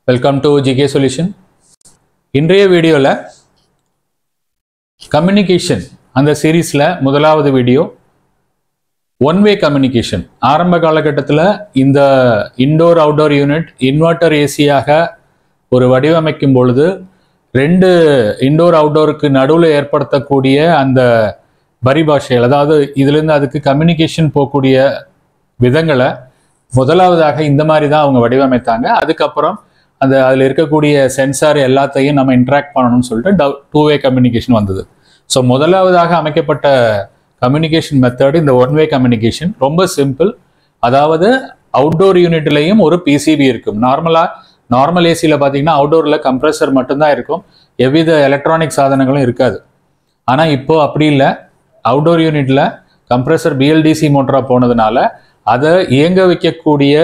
Welcome to GK Solution. இன்றைய வீடியோல communication அந்த சீரீஸ்ல முதலாவது வீடியோ ஒன் வே கம்யூனிகேஷன். ஆரம்ப காலகட்டத்தில் இந்த இன்டோர் அவுட்டோர் யூனிட் இன்வெர்டர் ஏசியாக ஒரு வடிவமைக்கும் பொழுது ரெண்டு இன்டோர் அவுட்டோருக்கு நடுவில் ஏற்படுத்தக்கூடிய அந்த பரிபாஷைகள், அதாவது இதுலேருந்து அதுக்கு கம்யூனிகேஷன் போகக்கூடிய விதங்களை முதலாவதாக இந்த மாதிரி தான் அவங்க வடிவமைத்தாங்க. அதுக்கப்புறம் அதில் இருக்கக்கூடிய சென்சார் எல்லாத்தையும் நம்ம இன்ட்ராக்ட் பண்ணணும்னு சொல்லிட்டு டூ வே கம்யூனிகேஷன் வந்தது. ஸோ முதலாவதாக அமைக்கப்பட்ட கம்யூனிகேஷன் மெத்தட் இந்த ஒன் வே கம்யூனிகேஷன் ரொம்ப சிம்பிள். அதாவது அவுட்டோர் யூனிட்லையும் ஒரு பிசிபி இருக்கும். நார்மல் ஏசியில் பார்த்தீங்கன்னா அவுட்டோரில் கம்ப்ரெசர் மட்டும்தான் இருக்கும், எவ்வித எலக்ட்ரானிக் சாதனங்களும் இருக்காது. ஆனால் இப்போ அப்படி இல்லை. அவுட்டோர் யூனிட்டில் கம்ப்ரெசர் பிஎல்டிசி மோட்டராக போனதுனால அதை இயங்க வைக்கக்கூடிய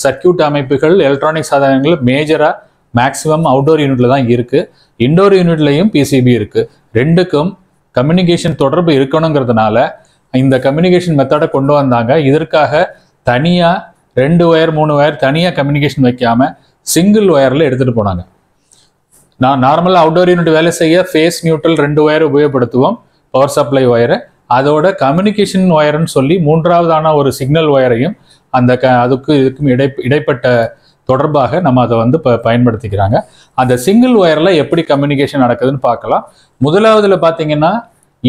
சர்க்கியூட் அமைப்புகள் எலக்ட்ரானிக் சாதனங்கள் மேஜராக மேக்ஸிமம் அவுட்டோர் யூனிட்ல தான் இருக்குது. இன்டோர் யூனிட்லையும் பிசிபி இருக்குது. ரெண்டுக்கும் கம்யூனிகேஷன் தொடர்பு இருக்கணுங்கிறதுனால இந்த கம்யூனிகேஷன் மெத்தடை கொண்டு வந்தாங்க. இதற்காக தனியாக 2 ஒயர் 3 ஒயர் தனியாக கம்யூனிகேஷன் வைக்காம சிங்கிள் ஒயரில் எடுத்துகிட்டு போனாங்க. நார்மலாக அவுட்டோர் யூனிட் வேலை செய்ய ஃபேஸ் நியூட்ரல் 2 ஒயர் உபயோகப்படுத்துவோம், பவர் சப்ளை ஒயரு. அதோட கம்யூனிகேஷன் ஒயர்னு சொல்லி மூன்றாவதான ஒரு சிக்னல் ஒயரையும் அதுக்கும் இதுக்கும் இடைப்பட்ட தொடர்பாக நம்ம அதை வந்து பயன்படுத்திக்கிறாங்க. அந்த சிங்கிள் ஒயரில் எப்படி கம்யூனிகேஷன் நடக்குதுன்னு பார்க்கலாம். முதலாவதுல பார்த்தீங்கன்னா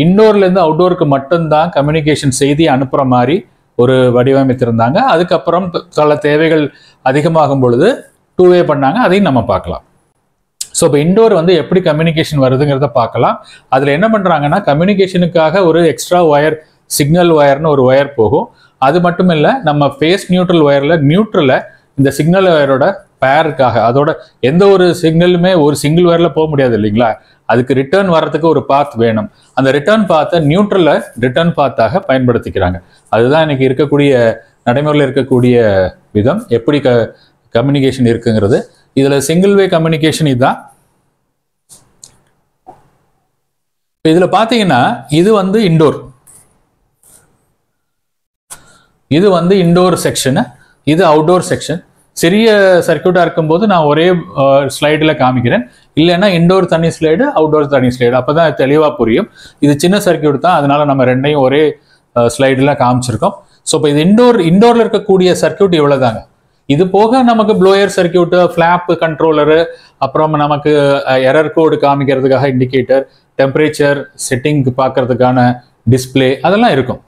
இன்டோர்லேருந்து அவுட்டோருக்கு மட்டும்தான் கம்யூனிகேஷன் செய்தி அனுப்புகிற மாதிரி ஒரு வடிவமைத்திருந்தாங்க. அதுக்கப்புறம் சில தேவைகள் அதிகமாகும் பொழுது டூ வே பண்ணாங்க. அதையும் நம்ம பார்க்கலாம். ஸோ இப்போ இன்டோர் வந்து எப்படி கம்யூனிகேஷன் வருதுங்கிறத பார்க்கலாம். அதில் என்ன பண்ணுறாங்கன்னா கம்யூனிகேஷனுக்காக ஒரு எக்ஸ்ட்ரா ஒயர், சிக்னல் ஒயர்னு ஒரு ஒயர் போகும். அது மட்டும் இல்லை, நம்ம ஃபேஸ் நியூட்ரல் நியூட்ரலில் இந்த சிக்னல் ஒயரோட பேருக்காக, அதோட எந்த ஒரு சிக்னலுமே ஒரு சிங்கிள் ஒயரில் போக முடியாது இல்லைங்களா, அதுக்கு ரிட்டர்ன் வர்றதுக்கு ஒரு பாத் வேணும். அந்த ரிட்டர்ன் பாத்தை நியூட்ரலில் ரிட்டர்ன் பாத்தாக பயன்படுத்திக்கிறாங்க. அதுதான் இன்னைக்கு இருக்கக்கூடிய நடைமுறையில் இருக்கக்கூடிய விதம், எப்படி கம்யூனிகேஷன் இருக்குங்கிறது. இதில் சிங்கிள் வே கம்யூனிகேஷன் இதுதான். இதில் பார்த்தீங்கன்னா இது வந்து இன்டோர் செக்ஷனு, இது அவுட்டோர் செக்ஷன். சிறிய சர்க்கியூட்டாக இருக்கும்போது நான் ஒரே ஸ்லைடில் காமிக்கிறேன், இல்லைன்னா இன்டோர் தனி ஸ்லைடு, அவுட்டோர் தனி ஸ்லைடு, அப்போ தான் தெளிவாக புரியும். இது சின்ன சர்க்கியூட் தான், அதனால நம்ம ரெண்டையும் ஒரே ஸ்லைடில் காமிச்சிருக்கோம். ஸோ இப்போ இது இன்டோரில் இருக்கக்கூடிய சர்க்கியூட் இவ்வளோதாங்க. இது போக நமக்கு ப்ளோயர் சர்க்கியூட்டு, ஃப்ளாப் கண்ட்ரோலரு, அப்புறம் நமக்கு எரர் கோடு காமிக்கிறதுக்காக இண்டிகேட்டர், டெம்பரேச்சர் செட்டிங் பார்க்கறதுக்கான டிஸ்பிளே, அதெல்லாம் இருக்கும்.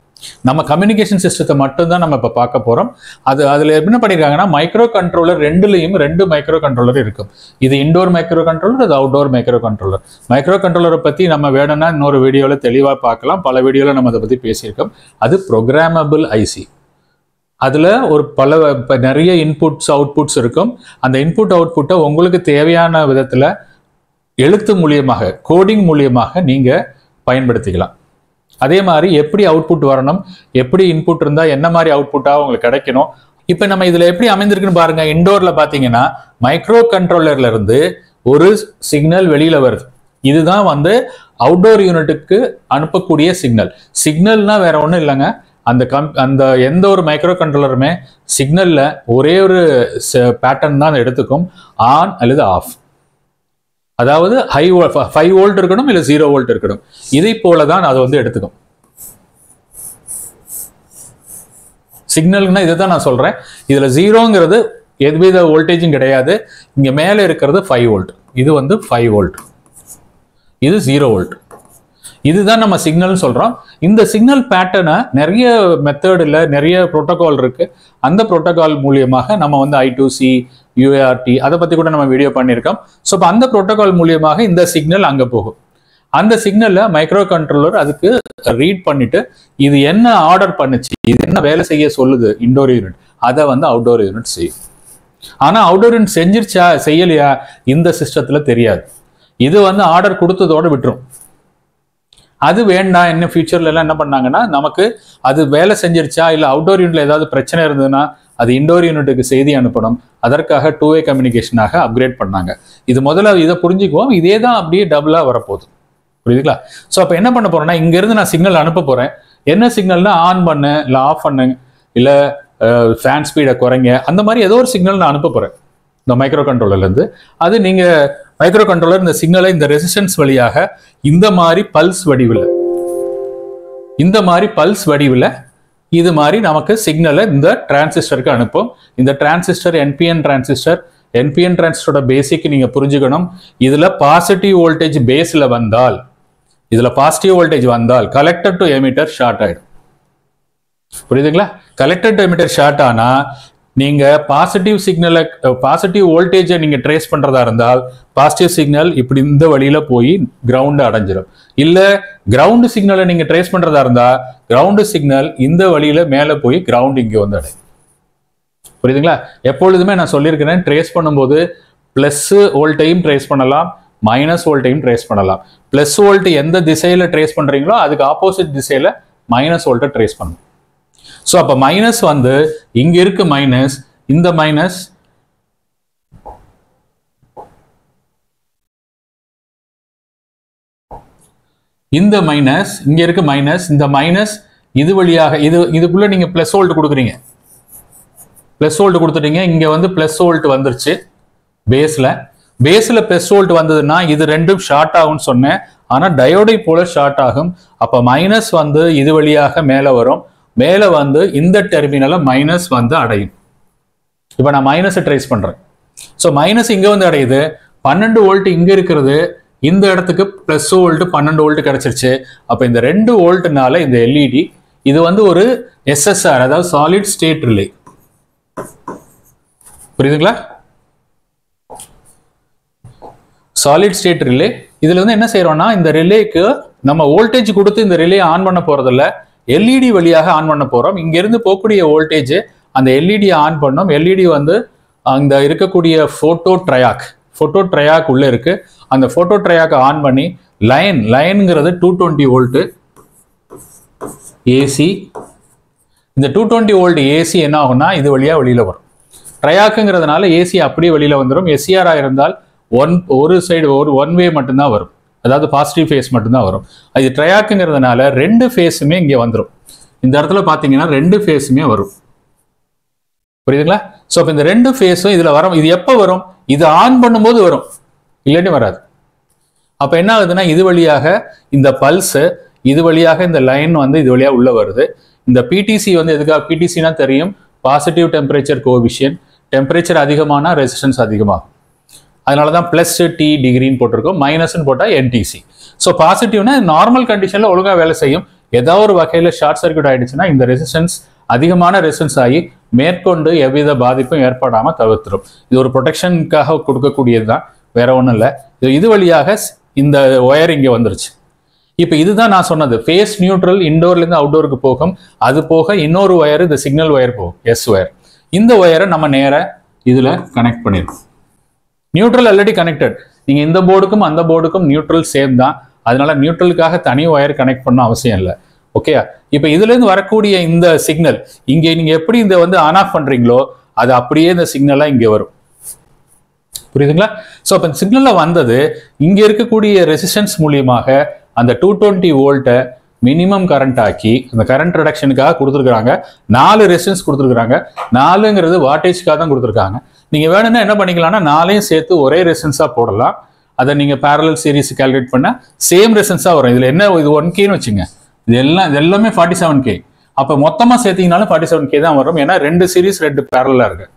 நம்ம கம்யூனிகேஷன் சிஸ்டத்தை மட்டும்தான் நம்ம இப்போ பார்க்க போகிறோம். அதில் என்ன பண்ணியிருக்காங்கன்னா மைக்ரோ கண்ட்ரோலர் ரெண்டுலேயும் 2 மைக்ரோ கண்ட்ரோலர் இருக்கும். இது இன்டோர் மைக்ரோ கண்ட்ரோலர், இது அவுட்டோர் மைக்ரோ கண்ட்ரோலர். மைக்ரோ கண்ட்ரோலரை பற்றி நம்ம வேணும்னா இன்னொரு வீடியோவில் தெளிவாக பார்க்கலாம். பல வீடியோவில் நம்ம அதை பற்றி பேசியிருக்கோம். அது ப்ரோக்ராமபிள் ஐசி. அதில் நிறைய இன்புட்ஸ் அவுட்புட்ஸ் இருக்கும். அந்த இன்புட் அவுட்புட்டை உங்களுக்கு தேவையான விதத்தில் எழுத்து மூலியமாக, கோடிங் மூலியமாக நீங்கள் பயன்படுத்திக்கலாம். அதே மாதிரி எப்படி அவுட்புட் வரணும், எப்படி இன்புட் இருந்தால் என்ன மாதிரி அவுட்புட்டாக உங்களுக்கு கிடைக்கணும். இப்போ நம்ம இதில் எப்படி அமைந்திருக்குன்னு பாருங்க. இன்டோரில் பார்த்தீங்கன்னா மைக்ரோ கண்ட்ரோலர்ல இருந்து ஒரு சிக்னல் வெளியில் வருது. இதுதான் வந்து அவுட்டோர் யூனிட்டுக்கு அனுப்பக்கூடிய சிக்னல். சிக்னல்னா வேற ஒன்றும் இல்லைங்க. அந்த எந்த ஒரு மைக்ரோ கண்ட்ரோலருமே சிக்னல்ல ஒரே ஒரு பேட்டர்ன் தான் எடுத்துக்கும், ஆன் அல்லது ஆஃப். அதாவது 5 வோல்ட் இருக்கணும், இல்லை 0 வோல்ட் இருக்கணும். இதை போல தான் அது வந்து எடுத்துக்கும். சிக்னல்னா இதை தான் நான் சொல்றேன். இதுல 0ங்கிறது எதுவித வோல்டேஜும் கிடையாது. இங்க மேலே இருக்கிறது 5 வோல்ட், இது வந்து 5 வோல்ட், இது 0 வோல்ட். இதுதான் நம்ம சிக்னல்னு சொல்றோம். இந்த சிக்னல் பேட்டர்னை நிறைய மெத்தடில் நிறைய ப்ரோட்டோகால் இருக்கு. அந்த ப்ரோட்டோகால் மூலியமாக நம்ம வந்து I2C, UART அதை பற்றி கூட நம்ம வீடியோ பண்ணியிருக்கோம். ஸோ இப்போ அந்த ப்ரோட்டோகால் மூலியமாக இந்த சிக்னல் அங்கே போகும். அந்த சிக்னலில் மைக்ரோ கண்ட்ரோலர் அதுக்கு ரீட் பண்ணிட்டு இது என்ன ஆர்டர் பண்ணுச்சு, இது என்ன வேலை செய்ய சொல்லுது இன்டோர் யூனிட், அதை வந்து அவுட்டோர் யூனிட் செய்யும். ஆனால் அவுட்டோர் யூனிட் செஞ்சிருச்சா செய்யலையா இந்த சிஸ்டத்தில் தெரியாது. இது வந்து ஆர்டர் கொடுத்ததோடு விட்டுரும். அது வேண்டாம், என்ன ஃபியூச்சர்ல எல்லாம் என்ன பண்ணாங்கன்னா நமக்கு அது வேலை செஞ்சிருச்சா, இல்லை அவுட்டோர் யூனிட்ல ஏதாவது பிரச்சனை இருந்ததுன்னா அது இன்டோர் யூனிட்டுக்கு செய்தி அனுப்பணும். அதற்காக டூ வே கம்யூனிகேஷனாக அப்கிரேட் பண்ணாங்க. இது முதல்ல இதை புரிஞ்சுக்குவோம். இதே தான் அப்படியே டபுளா வரப்போகுது. புரியுதுங்களா? ஸோ அப்போ என்ன பண்ண போறேன்னா இங்கிருந்து நான் சிக்னல் அனுப்ப போறேன். என்ன சிக்னல்னா ஆன் பண்ணு, இல்லை ஆஃப் பண்ணு, இல்லை ஃபேன் ஸ்பீடை குறைங்க, அந்த மாதிரி ஏதோ ஒரு சிக்னல் நான் அனுப்ப போறேன். இந்த மைக்ரோ கண்ட்ரோலர்ல இருந்து. அது நீங்க மைக்ரோ கண்ட்ரோலர் இந்த சிக்னலை இந்த ரெசிஸ்டன்ஸ் வழியாக இந்த மாதிரி பல்ஸ் வடிவில் இது மாதிரி நமக்கு சிக்னலை இந்த டிரான்சிஸ்டருக்கு அனுப்பும். இந்த டிரான்சிஸ்டர் என்பிஎன் டிரான்சிஸ்டரோட பேசிக் நீங்க புரிஞ்சுக்கணும். இதுல பாசிட்டிவ் வோல்டேஜ் பேஸ்ல வந்தால், கலெக்டர் டு எமிட்டர் ஷார்ட் ஆயிடும். புரியுதுங்களா? கலெக்டர் டு எமிட்டர் ஷார்ட் ஆனா நீங்க பாசிட்டிவ் வோல்டேஜை நீங்க ட்ரேஸ் பண்றதா இருந்தால் பாசிட்டிவ் சிக்னல் இப்படி இந்த வழியில போய் கிரவுண்ட் அடைஞ்சிடும். இல்ல கிரவுண்ட் சிக்னலை நீங்க ட்ரேஸ் பண்றதா இருந்தா கிரவுண்ட் சிக்னல் இந்த வழியில மேல போய் கிரவுண்ட் இங்க வந்து அடையும். புரியுதுங்களா? எப்பொழுதுமே நான் சொல்லியிருக்கிறேன், ட்ரேஸ் பண்ணும்போது பிளஸ் வோல்ட்டையும் ட்ரேஸ் பண்ணலாம், மைனஸ் வோல்ட்டையும் ட்ரேஸ் பண்ணலாம். பிளஸ் வோல்ட் எந்த திசையில ட்ரேஸ் பண்றீங்களோ அதுக்கு ஆப்போசிட் திசையில மைனஸ் வோல்ட்டை ட்ரேஸ் பண்ணும். ஸோ அப்போ மைனஸ் வந்து இங்க இருக்கு மைனஸ், இந்த மைனஸ் இந்த மைனஸ் இங்க இருக்கு மைனஸ், இந்த மைனஸ் இது வழியாக இதுக்குள்ள நீங்க பிளஸ் வோல்ட் கொடுக்குறீங்க, பிளஸ் வோல்ட் கொடுத்துட்டீங்க. இங்க வந்து பிளஸ் வோல்ட் வந்துருச்சு பேஸ்ல பிளஸ் வோல்ட் வந்ததுன்னா இது ரெண்டும் ஷார்ட் ஆகும்னு சொன்னேன். ஆனா டயோடை போல ஷார்ட் ஆகும். அப்ப மைனஸ் வந்து இது வழியாக மேல வரும், மேல வந்து இந்த டெர்மினலை மைனஸ் வந்து அடையும். இப்ப நான் மைனஸை ட்ரேஸ் பண்றேன். ஸோ மைனஸ் இங்க வந்து அடையுது, 12 வோல்ட் இங்க இருக்கிறது, இந்த இடத்துக்கு பிளஸ் வோல்ட் 12 வோல்ட் கிடைச்சிருச்சு. அப்ப இந்த 2 வோல்ட்னால இந்த எல்இடி இது வந்து ஒரு எஸ்எஸ்ஆர், அதாவது சாலிட் ஸ்டேட் ரிலே. புரியுதுங்களா? Solid state relay. இதுல வந்து என்ன செய்யறோம்னா, இந்த ரிலேக்கு நம்ம வோல்டேஜ் கொடுத்து இந்த ரிலே ஆன் பண்ண போறதில்ல, எல்இடி வழியாக ஆன் பண்ண போறோம். இங்க இருந்து போகக்கூடிய வோல்டேஜ் அந்த எல்இடி ஆன் பண்ணோம். எல்இடி வந்து அங்க இருக்கக்கூடிய போட்டோ ட்ரையாக் உள்ள இருக்கு. அந்த போட்டோ ட்ரையாக் ஆன் பண்ணி லைன்ங்கிறது 220 வோல்ட் ஏசி. இந்த 220 வோல்ட் ஏசி என்ன ஆகும்னா இது வழியா வெளியில வரும். ட்ரையாக்குங்கிறதுனால ஏசி அப்படியே வெளியில வந்துடும். எஸ்சிஆர் இருந்தால் ஒரு சைடு ஒன் வே மட்டும்தான் வரும், அதாவது பாசிட்டிவ் ஃபேஸ் மட்டும்தான் வரும். அது ட்ரையாக்குங்கிறதுனால 2 ஃபேஸுமே இங்கே வந்துடும். இந்த இடத்துல பார்த்தீங்கன்னா 2 ஃபேஸுமே வரும். புரியுதுங்களா? ஸோ இப்போ இந்த 2 ஃபேஸும் இதுல வரும். இது எப்போ வரும்? இது ஆன் பண்ணும்போது வரும், இல்லாட்டி வராது. அப்ப என்ன ஆகுதுன்னா இது வழியாக இந்த பல்ஸ் இது வழியாக இந்த லைன் வந்து இது வழியாக உள்ள வருது. இந்த பிடிசி வந்து எதுக்காக? பிடிசினா தெரியும், பாசிட்டிவ் டெம்பரேச்சர் கோஎஃபிஷியன்ட். டெம்பரேச்சர் அதிகமானா ரெசிஸ்டன்ஸ் அதிகமாகும். அதனால தான் பிளஸ் டி டிகிரின்னு போட்டிருக்கோம், மைனஸ்ன்னு போட்டால் என்டிசி. ஸோ பாசிட்டிவ்னா நார்மல் கண்டிஷனில் ஒழுங்காக வேலை செய்யும். ஏதாவது ஒரு வகையில் ஷார்ட் சர்க்யூட் ஆயிடுச்சுன்னா இந்த ரெசிஸ்டன்ஸ் அதிகமான ரெசிஸ்டன்ஸ் ஆகி மேற்கொண்டு எவ்வித பாதிப்பும் ஏற்படாமல் தவிர்த்துரும். இது ஒரு ப்ரொடெக்ஷனுக்காக கொடுக்கக்கூடியது தான், வேற ஒன்றும் இல்லை. இது வழியாக இந்த ஒயர் இங்கே வந்துருச்சு. இப்போ இதுதான் நான் சொன்னது, ஃபேஸ் நியூட்ரல் இண்டோர்லேருந்து அவுட்டோருக்கு போகும். அது போக இன்னொரு ஒயர், இந்த சிக்னல் ஒயர் போகும், எஸ் ஒயர். இந்த ஒயரை நம்ம நேராக இதில் கனெக்ட் பண்ணியிருக்கோம். Neutral already connected. நீங்க இந்த போர்டுக்கும் அந்த போர்டுக்கும் நியூட்ரல் சேம் தான், அதனால நியூட்ரலுக்காக தனி ஒயர் கனெக்ட் பண்ண அவசியம் இல்லை. ஓகே, இப்போ இதுல இருந்து வரக்கூடிய இந்த சிக்னல் இங்கே நீங்க எப்படி இந்த வந்து ஆன் ஆஃப் பண்றீங்களோ அது அப்படியே இந்த சிக்னலா இங்கே வரும். புரியுதுங்களா? ஸோ அப்போ இந்த சிக்னல்ல வந்தது இங்க இருக்கக்கூடிய ரெசிஸ்டன்ஸ் மூலியமாக அந்த 220 வோல்ட்டை மினிமம் கரண்ட் ஆக்கி அந்த கரண்ட் ரிடக்ஷனுக்காக கொடுத்துருக்காங்க. 4 ரெசிஸ்டன்ஸ் கொடுத்துருக்காங்க. 4ங்கிறது வாட்டேஜ்க்காக தான் கொடுத்துருக்காங்க. நீங்க வேணும்னா என்ன பண்ணிக்கலாம்னா 4ஐயும் சேர்த்து ஒரே ரெசிஸ்டன்ஸா போடலாம். அதை நீங்க பேரலல் சீரிஸ் கால்குலேட் பண்ண சேம் ரெசிஸ்டன்ஸா வரும். இதுல என்ன, இது 1Kன்னு வச்சுங்க, இது எல்லாமே 47K. அப்ப மொத்தமா சேர்த்தீங்கனாலும் 47K தான் வரும். ஏன்னா 2 சீரிஸ் 2 பேரலா இருக்கு.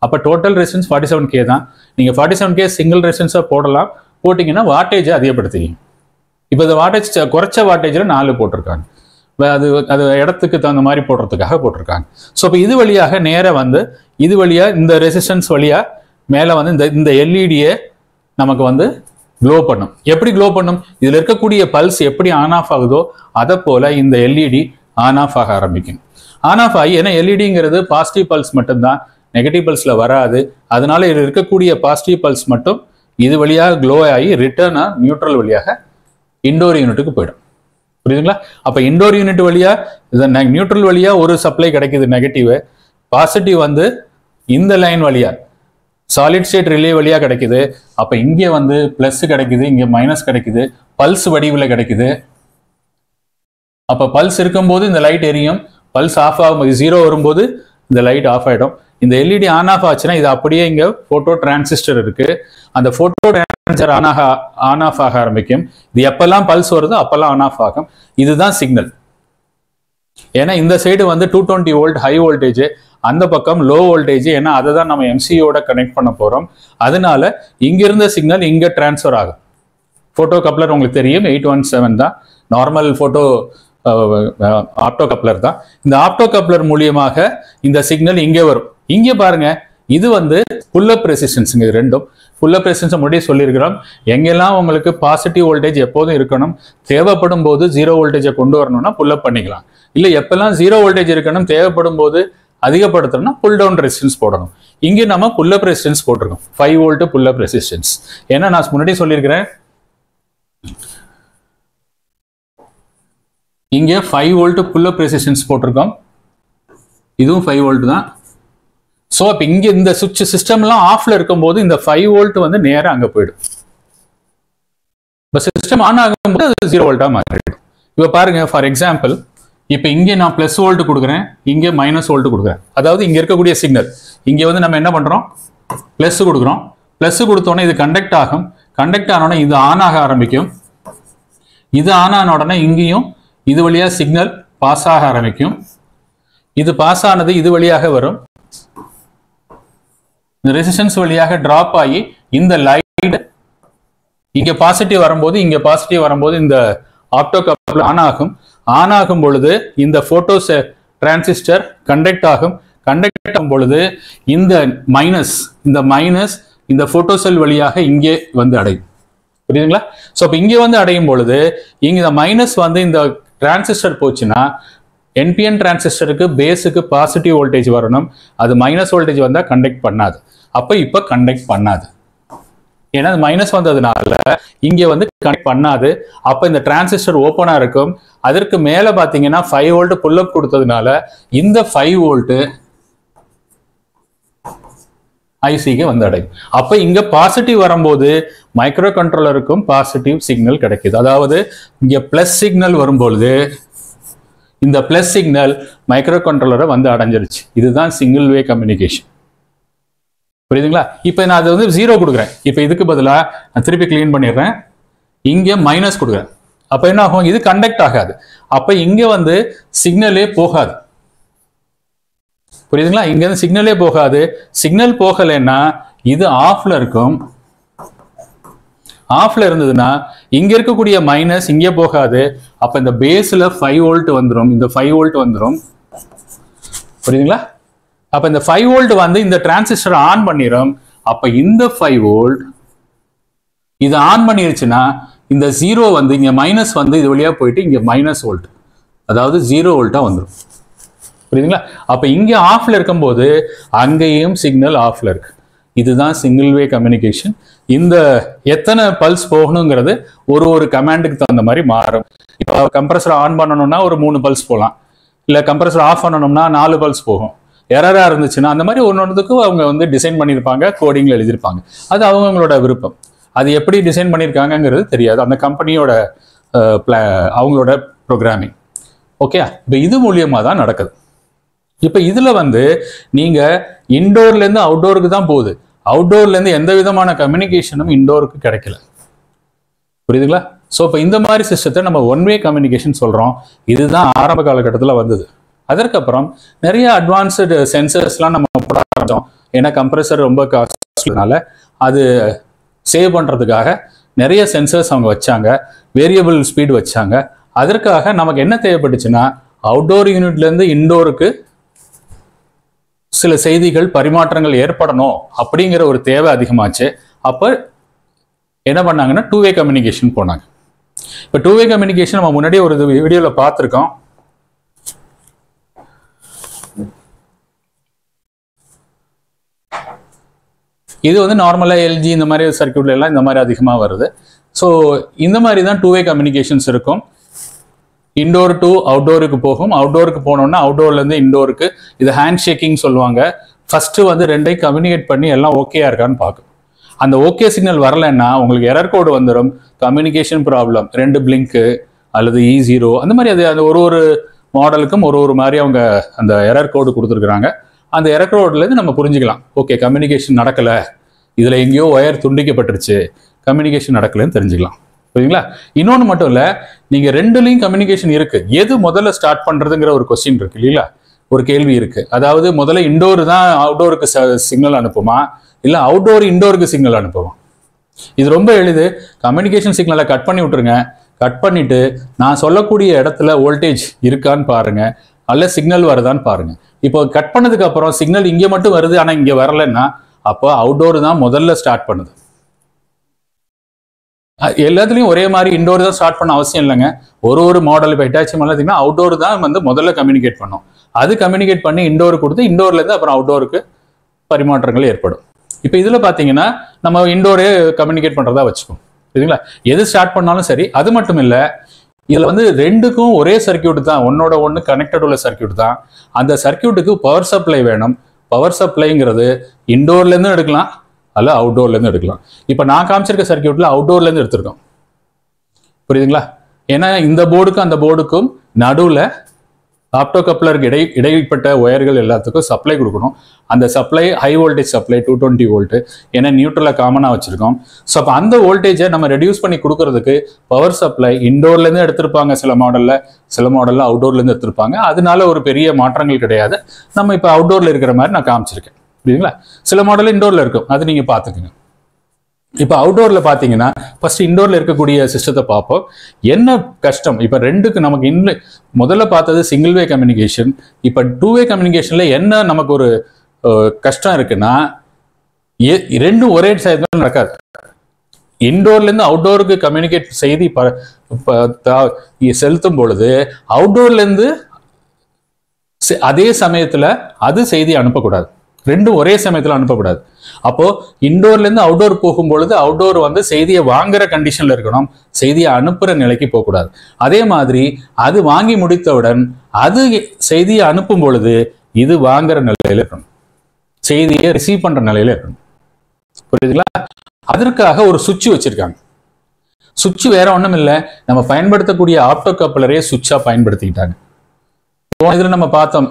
அப்ப டோட்டல் ரெசிஸ்டன்ஸ் 47K தான். நீங்க 47K சிங்கிள் ரெசிஸ்டன்ஸா போடலாம். போட்டீங்கன்னா வாட்டேஜை அதிகப்படுத்திங்க. இப்போ இந்த வாட்டேஜ் குறைச்ச வாட்டேஜ்ல 4 போட்டிருக்காங்க. அது இடத்துக்கு தகுந்த மாதிரி போடுறதுக்காக போட்டிருக்காங்க. ஸோ இப்போ இது வழியாக நேராக வந்து இது வழியா இந்த ரெசிஸ்டன்ஸ் வழியா மேலே வந்து இந்த எல்இடியை நமக்கு வந்து க்ளோ பண்ணும். எப்படி க்ளோ பண்ணும்? இதுல இருக்கக்கூடிய பல்ஸ் எப்படி ஆன் ஆஃப் ஆகுதோ அதை போல இந்த எல்இடி ஆன் ஆஃப் ஆக ஆரம்பிக்கும். ஆன் ஆஃப் ஆகி, ஏன்னா எல்இடிங்கிறது பாசிட்டிவ் பல்ஸ் மட்டும்தான், நெகட்டிவ் பல்ஸ்ல வராது. அதனால இதுல இருக்கக்கூடிய பாசிட்டிவ் பல்ஸ் மட்டும் இது வழியாக க்ளோ ஆகி ரிட்டர்னா நியூட்ரல் வழியாக இண்டோர் யூனிட்டுக்கு போயிடும். புரியுதுங்களா? அப்ப இண்டோர் யூனிட் வழியா நியூட்ரல் வழியா ஒரு சப்ளை கிடைக்குது நெகட்டிவ், பாசிட்டிவ் வந்து இந்த லைன் வழியா சாலிட் ஸ்டேட் ரிலே வழியா கிடைக்குது. அப்ப இங்க வந்து பிளஸ் கிடைக்குது, இங்க மைனஸ் கிடைக்குது, பல்ஸ் வடிவில் கிடைக்குது. அப்ப பல்ஸ் இருக்கும்போது இந்த லைட் எரியும், பல்ஸ் ஆஃப் ஆகும்போது 0 வரும்போது இந்த லைட் ஆஃப் ஆயிடும். இந்த எல்இடி ஆன் ஆஃப் ஆச்சுன்னா இது அப்படியே இங்க போட்டோ டிரான்சிஸ்டர் இருக்கு. அந்த போட்டோ டிரான்சிஸ்டர் ஆன் ஆஃப் ஆக ஆரம்பிக்கும். இது எப்பெல்லாம் பல்ஸ் வருதோ அப்பெல்லாம் ஆன் ஆஃப் ஆகும். இதுதான் சிக்னல். ஏன்னா இந்த சைடு வந்து 220 வோல்ட் ஹை வோல்டேஜ், அந்த பக்கம் லோ வோல்டேஜ். ஏன்னா அதை தான் நம்ம எம்சியோட கனெக்ட் பண்ண போறோம். அதனால இங்க இருந்த சிக்னல் இங்க டிரான்ஸ்ஃபர் ஆகும். போட்டோ கப்ளர் உங்களுக்கு தெரியும், 817 தான் நார்மல் போட்டோ ஆப்டோ கப்ளர் தான். இந்த ஆப்டோ கப்ளர் மூலியமாக இந்த சிக்னல் இங்கே வரும். இங்கே பாருங்க, இது வந்து புல் அப் ரெசிஸ்டன்ஸுங்க. இது ரெண்டும் புல் அப் ரெசிஸ்டன்ஸ் முன்னாடியே சொல்லியிருக்கிறோம். எங்கெல்லாம் உங்களுக்கு பாசிட்டிவ் வோல்டேஜ் எப்போதும் இருக்கணும், தேவைப்படும் போது 0 வோல்டேஜை கொண்டு வரணும்னா புல் அப் பண்ணிக்கலாம். இல்லை எப்பெல்லாம் 0 வோல்டேஜ் இருக்கணும், தேவைப்படும் போது அதிகப்படுத்தணும்னா புல் டவுன் ரெசிஸ்டன்ஸ் போடணும். இங்கே நம்ம புல் அப் ரெசிஸ்டன்ஸ் போட்டிருக்கோம், 5 வோல்ட் புல் அப் ரெசிஸ்டன்ஸ். ஏன்னா நான் முன்னாடியே சொல்லியிருக்கிறேன், இங்கே 5 வோல்ட் புல் அப் ரெசிஸ்டன்ஸ் போட்டிருக்கோம். இதுவும் 5 வோல்ட் தான். ஸோ இப்போ இங்கே இந்த சுவிட்ச் சிஸ்டம்லாம் ஆஃப்ல இருக்கும்போது இந்த 5 வோல்ட் வந்து நேராக அங்கே போயிடும். இப்போ சிஸ்டம் ஆன் ஆகும்போது அது 0 வோல்ட்டாக மாறிடும். இப்போ பாருங்க, ஃபார் எக்ஸாம்பிள் இப்போ இங்கே நான் ப்ளஸ் வோல்ட் கொடுக்குறேன், இங்கே மைனஸ் வோல்ட் கொடுக்குறேன். அதாவது இங்கே இருக்கக்கூடிய சிக்னல் இங்கே வந்து நம்ம என்ன பண்ணுறோம், ப்ளஸ் கொடுக்குறோம். ப்ளஸ் கொடுத்தோன்னே இது கண்டக்ட் ஆகும். கண்டக்ட் ஆனோடனே இது ஆன் ஆக ஆரம்பிக்கும். இது ஆன் ஆன உடனே இங்கேயும் இது வழியாக சிக்னல் பாஸ் ஆக ஆரம்பிக்கும். இது பாஸ் ஆனது இது வழியாக வரும். இந்த ரெசிஸ்டன்ஸ் வழியாக டிராப் ஆகி இந்த லைட் இங்க பாசிட்டிவ் வரும்போது, இங்க பாசிட்டிவ் வரும்போது இந்த ஆப்டோ கப்ளர் ஆன் ஆகும். ஆன் ஆகும் பொழுது இந்த போட்டோ டிரான்சிஸ்டர் கண்டக்ட் ஆகும். கண்டக்ட் ஆகும் பொழுது இந்த மைனஸ் இந்த போட்டோ செல் வழியாக இங்கே வந்து அடையும். புரியுதுங்களா? ஸோ இப்போ இங்கே வந்து அடையும் பொழுது இங்க இந்த மைனஸ் வந்து இந்த டிரான்சிஸ்டர் போச்சுன்னா என்பிஎன் டிரான்சிஸ்டருக்கு பேஸுக்கு பாசிட்டிவ் வோல்டேஜ் வரணும். அது மைனஸ் வோல்டேஜ் வந்தால் கண்டக்ட் பண்ணாது. அப்போ இப்போ கண்டக்ட் பண்ணாது. ஏன்னா மைனஸ் வந்ததுனால இங்கே வந்து கனெக்ட் பண்ணாது. அப்போ இந்த டிரான்சிஸ்டர் ஓப்பனாக இருக்கும். அதற்கு மேலே பார்த்தீங்கன்னா 5 வோல்ட் புல் அப் கொடுத்ததுனால இந்த 5 வோல்ட் ஐசிக்கு வந்து அடையும். அப்போ இங்கே பாசிட்டிவ் வரும்போது மைக்ரோ கண்ட்ரோலருக்கும் பாசிட்டிவ் சிக்னல் கிடைக்குது. அதாவது இங்கே பிளஸ் சிக்னல் வரும்பொழுது இந்த பிளஸ் சிக்னல் மைக்ரோ கண்ட்ரோலரை வந்து அடைஞ்சிருச்சு. இதுதான் சிங்கிள் வே கம்யூனிகேஷன். புரியுதுங்களா? இப்போ நான் அது வந்து 0 கொடுக்குறேன். இப்போ இதுக்கு பதிலாக நான் திருப்பி கிளீன் பண்ணிடுறேன். இங்கே மைனஸ் கொடுக்குறேன். அப்போ என்ன ஆகும், இது கண்டக்ட் ஆகாது. அப்போ இங்கே வந்து சிக்னலே போகாது. புரியுதுங்களா? இங்க இருந்து சிக்னலே போகாது. சிக்னல் போகலைன்னா இது ஆஃப்ல இருக்கும். ஆஃப்ல இருந்ததுன்னா இங்க இருக்கக்கூடிய மைனஸ் இங்கே போகாது. அப்ப இந்த பேஸ்ல 5 வோல்ட் வந்துடும். இந்த 5 வோல்ட் வந்துடும். புரியுதுங்களா? அப்ப இந்த 5 வோல்ட் வந்து இந்த டிரான்சிஸ்டர் ஆன் பண்ணிடும். அப்ப இந்த 5 வோல்ட் இது ஆன் பண்ணிருச்சுன்னா இந்த 0 வந்து இங்க மைனஸ் வந்து இது வழியா போயிட்டு இங்க மைனஸ் வோல்ட், அதாவது 0 வோல்ட்டா வந்துடும். புரியுதுங்களா? அப்ப இங்க ஆஃப்ல இருக்கும்போது அங்கேயும் சிக்னல் ஆஃப்ல இருக்கு. இதுதான் சிங்கிள் வே கம்யூனிகேஷன். இந்த எத்தனை பல்ஸ் போகணுங்கிறது ஒரு கமாண்டுக்கு தகுந்த மாதிரி மாறும். இப்போ கம்ப்ரஸர் ஆன் பண்ணணும்னா ஒரு 3 பல்ஸ் போகலாம். இல்லை கம்ப்ரஸர் ஆஃப் பண்ணணும்னா 4 பல்ஸ் போகும். எரரா இருந்துச்சுன்னா அந்த மாதிரி ஒன்னொன்றுக்கும் அவங்க வந்து டிசைன் பண்ணியிருப்பாங்க, கோடிங்ல எழுதியிருப்பாங்க. அது அவங்களோட விருப்பம். அது எப்படி டிசைன் பண்ணியிருக்காங்கிறது தெரியாது. அந்த கம்பெனியோட அவங்களோட ப்ரோக்ராமிங். ஓகே, இப்போ இது மூலியமாக தான் நடக்குது. இப்போ இதுல வந்து நீங்க இன்டோர்ல இருந்து அவுட்டோருக்கு தான் போகுது. அவுட்டோர்ல இருந்து எந்த விதமான கம்யூனிகேஷனும் இன்டோருக்கு கிடைக்கல. புரியுதுங்களா? ஸோ இப்போ இந்த மாதிரி சிஸ்டத்தை நம்ம ஒன் வே கம்யூனிகேஷன் சொல்றோம். இதுதான் ஆரம்ப காலகட்டத்தில் வந்தது. அதற்கப்புறம் நிறைய அட்வான்ஸ்டு சென்சர்ஸ்லாம் நம்ம போட ஆரம்பிச்சோம். ஏன்னா கம்ப்ரஸர் ரொம்ப காஸ்ட்லினால அது சேவ் பண்றதுக்காக நிறைய சென்சர்ஸ் அவங்க வச்சாங்க. வேரியபிள் ஸ்பீட் வச்சாங்க. அதற்காக நமக்கு என்ன தேவைப்பட்டுச்சுன்னா அவுட்டோர் யூனிட்ல இருந்து இன்டோருக்கு சில செய்திகள் பரிமாற்றங்கள் ஏற்படணும் அப்படிங்கிற ஒரு தேவை அதிகமாச்சு. அப்ப என்ன பண்ணாங்கன்னா 2 வே கம்யூனிகேஷன் போனாங்க. இப்போ 2 வே கம்யூனிகேஷன் நம்ம முன்னாடியே ஒரு வீடியோல பார்த்துருக்கோம். இது வந்து நார்மலா எல்ஜி இந்த மாதிரி சர்க்கியூட்ல எல்லாம் இந்த மாதிரி அதிகமா வருது. ஸோ இந்த மாதிரி தான் 2 வே கம்யூனிகேஷன்ஸ் இருக்கும். இன்டோர் டு அவுட்டோருக்கு போகும். அவுட்டோருக்கு போனோம்னா அவுட்டோர்ல இருந்து இன்டோருக்கு இது ஹேண்ட் ஷேக்கிங் சொல்லுவாங்க. ஃபர்ஸ்ட் வந்து ரெண்டையும் கம்யூனிகேட் பண்ணி எல்லாம் ஓகேயா இருக்கான்னு பார்க்கும். அந்த ஓகே சிக்னல் வரலைன்னா உங்களுக்கு எரர் கோடு வந்துடும். கம்யூனிகேஷன் ப்ராப்ளம், 2 பிளிங்க்கு அல்லது E0 அந்த மாதிரி அது ஒரு மாடலுக்கும் ஒரு மாதிரி அவங்க அந்த எரர் கோடு கொடுத்துருக்குறாங்க. அந்த எலக்ட்ரோட்லேருந்து நம்ம புரிஞ்சுக்கலாம். ஓகே, கம்யூனிகேஷன் நடக்கலை, இதில் எங்கேயோ ஒயர் துண்டிக்கப்பட்டுருச்சு, கம்யூனிகேஷன் நடக்கலைன்னு தெரிஞ்சுக்கலாம். புரியுங்களா? இன்னொன்று மட்டும் இல்லை, நீங்கள் ரெண்டுலேயும் கம்யூனிகேஷன் இருக்குது. எது முதல்ல ஸ்டார்ட் பண்ணுறதுங்கிற ஒரு கொஸ்டின் இருக்கு இல்லைங்களா? ஒரு கேள்வி இருக்குது. அதாவது முதல்ல இண்டோர் தான் அவுட்டோருக்கு சிக்னல் அனுப்புமா, இல்லை அவுட்டோர் இண்டோருக்கு சிக்னல் அனுப்புமா? இது ரொம்ப எளிது. கம்யூனிகேஷன் சிக்னலை கட் பண்ணி விட்டுருங்க. கட் பண்ணிட்டு நான் சொல்லக்கூடிய இடத்துல வோல்டேஜ் இருக்கான்னு பாருங்க, அல்ல சிக்னல் வருதான்னு பாருங்க. இப்போ கட் பண்ணதுக்கு அப்புறம் சிக்னல் இங்கே மட்டும் வருது, ஆனால் இங்கே வரலன்னா அப்போ அவுட்டோர் தான் முதல்ல ஸ்டார்ட் பண்ணுது. எல்லாத்துலேயும் ஒரே மாதிரி இண்டோர் தான் ஸ்டார்ட் பண்ண அவசியம் இல்லைங்க. ஒரு மாடல் இப்போ ஹிட்டாச்சி மாடல் அவுட்டோர் தான் வந்து முதல்ல கம்யூனிகேட் பண்ணும். அது கம்யூனிகேட் பண்ணி இண்டோருக்கு கொடுத்து இண்டோர்லேருந்து அப்புறம் அவுட்டோருக்கு பரிமாற்றங்கள் ஏற்படும். இப்போ இதில் பார்த்தீங்கன்னா நம்ம இண்டோரே கம்யூனிகேட் பண்ணுறதா வச்சுக்கோம். சரிங்களா? எது ஸ்டார்ட் பண்ணாலும் சரி. அது மட்டும் இல்லை, இதில் வந்து ரெண்டுக்கும் ஒரே சர்க்கியூட் தான், ஒன்னோட ஒன்று கனெக்டட் உள்ள சர்க்கியூட் தான். அந்த சர்க்கியூட்டுக்கு பவர் சப்ளை வேணும். பவர் சப்ளைங்கிறது இண்டோர்லேருந்து எடுக்கலாம், அல்ல அவுட்டோர்லேருந்து எடுக்கலாம். இப்போ நான் காமிச்சிருக்க சர்க்கியூட்டில் அவுட்டோர்லேருந்து எடுத்திருக்கோம். புரியுதுங்களா? ஏன்னா இந்த போர்டுக்கும் அந்த போர்டுக்கும் நடுவில் ஆப்டோ கப்ளருக்கு இடைப்பட்ட ஒயர்கள் எல்லாத்துக்கும் சப்ளை கொடுக்கணும். அந்த supply high voltage supply 220 volt, ஏன்னா நியூட்ரலை காமனாக வச்சுருக்கோம். ஸோ அப்போ அந்த வோல்டேஜை நம்ம ரெடியூஸ் பண்ணி கொடுக்கறதுக்கு பவர் சப்ளை இண்டோர்லேருந்து எடுத்திருப்பாங்க சில மாடலில் அவுட்டோர்லேருந்து எடுத்திருப்பாங்க. அதனால ஒரு பெரிய மாற்றங்கள் கிடையாது. நம்ம இப்போ அவுட்டோரில் இருக்கிற மாதிரி நான் காமிச்சிருக்கேன். புரியுதுங்களா? சில மாடல் இண்டோரில் இருக்கும், அது நீங்கள் பார்த்துக்குங்க. இப்போ அவுட்டோரில் பார்த்தீங்கன்னா ஃபர்ஸ்ட் இண்டோரில் இருக்கக்கூடிய சிஸ்டத்தை பார்ப்போம். என்ன கஷ்டம் இப்போ ரெண்டுக்கு நமக்கு முதல்ல பார்த்தது சிங்கிள் வே கம்யூனிகேஷன். இப்போ 2 வே கம்யூனிகேஷனில் என்ன நமக்கு ஒரு கஷ்டம் இருக்குன்னா, ரெண்டும் ஒரே சைடில் நடக்காது. இண்டோர்லேருந்து அவுட்டோருக்கு கம்யூனிகேட் செய்தி செலுத்தும் பொழுது அவுட்டோர்லேருந்து அதே சமயத்தில் அது செய்தி அனுப்பக்கூடாது. ரெண்டும் ஒரே சமயத்தில் அனுப்பக்கூடாது. அப்போ இண்டோர்லேருந்து அவுட்டோர் போகும்பொழுது அவுட்டோர் வந்து செய்தியை வாங்குற கண்டிஷன்ல இருக்கணும், செய்தியை அனுப்புற நிலைக்கு போகக்கூடாது. அதே மாதிரி அது வாங்கி முடித்தவுடன் அது செய்தியை அனுப்பும் பொழுது இது வாங்குற நிலையில இருக்கணும், செய்தியை ரிசீவ் பண்ற நிலையில இருக்கணும். புரியுதுங்களா? அதற்காக ஒரு சுவிட்ச் வச்சிருக்காங்க. சுவிட்ச் வேற ஒன்றும் இல்லை, நம்ம பயன்படுத்தக்கூடிய ஆப்டோ கப்ளரே சுவிட்சா பயன்படுத்திக்கிட்டாங்க. இதுல நம்ம பார்த்தோம்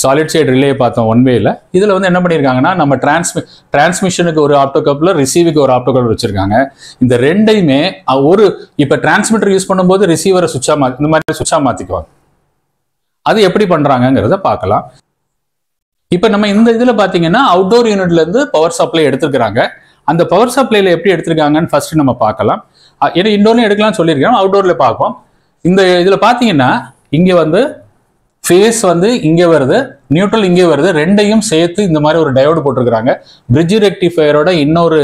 சாலிட் சைடு ரிலே பார்த்தோம் ஒன் வேல. இதுல வந்து என்ன பண்ணியிருக்காங்கன்னா, நம்ம டிரான்ஸ்மிஷனுக்கு ஒரு ஆப்டோ கப்ளர், ரிசீவுக்கு ஒரு ஆப்டோ கப்ளர் வச்சிருக்காங்க. இந்த ரெண்டையுமே இப்ப டிரான்ஸ்மிட்டர் யூஸ் பண்ணும்போது ரிசீவரை இந்த மாதிரி சுவிட்சா மாத்திக்குவாங்க. அது எப்படி பண்றாங்கிறத பார்க்கலாம். இப்ப நம்ம இந்த இதுல பாத்தீங்கன்னா அவுட்டோர் யூனிட்ல இருந்து பவர் சப்ளை எடுத்துருக்காங்க. அந்த பவர் சப்ளைல எப்படி எடுத்திருக்காங்கன்னு ஃபர்ஸ்ட் நம்ம பார்க்கலாம். ஏன்னா இண்டோர்லயும் எடுக்கலாம்னு சொல்லியிருக்கோம், அவுட்டோர்ல பார்ப்போம். இந்த இதுல பாத்தீங்கன்னா இங்க வந்து ஃபேஸ் வந்து இங்கே வருது, நியூட்ரல் இங்கே வருது, ரெண்டையும் சேர்த்து இந்த மாதிரி ஒரு டயோடு போட்டிருக்கிறாங்க. பிரிட்ஜ் ரெக்டிஃபயரோட இன்னொரு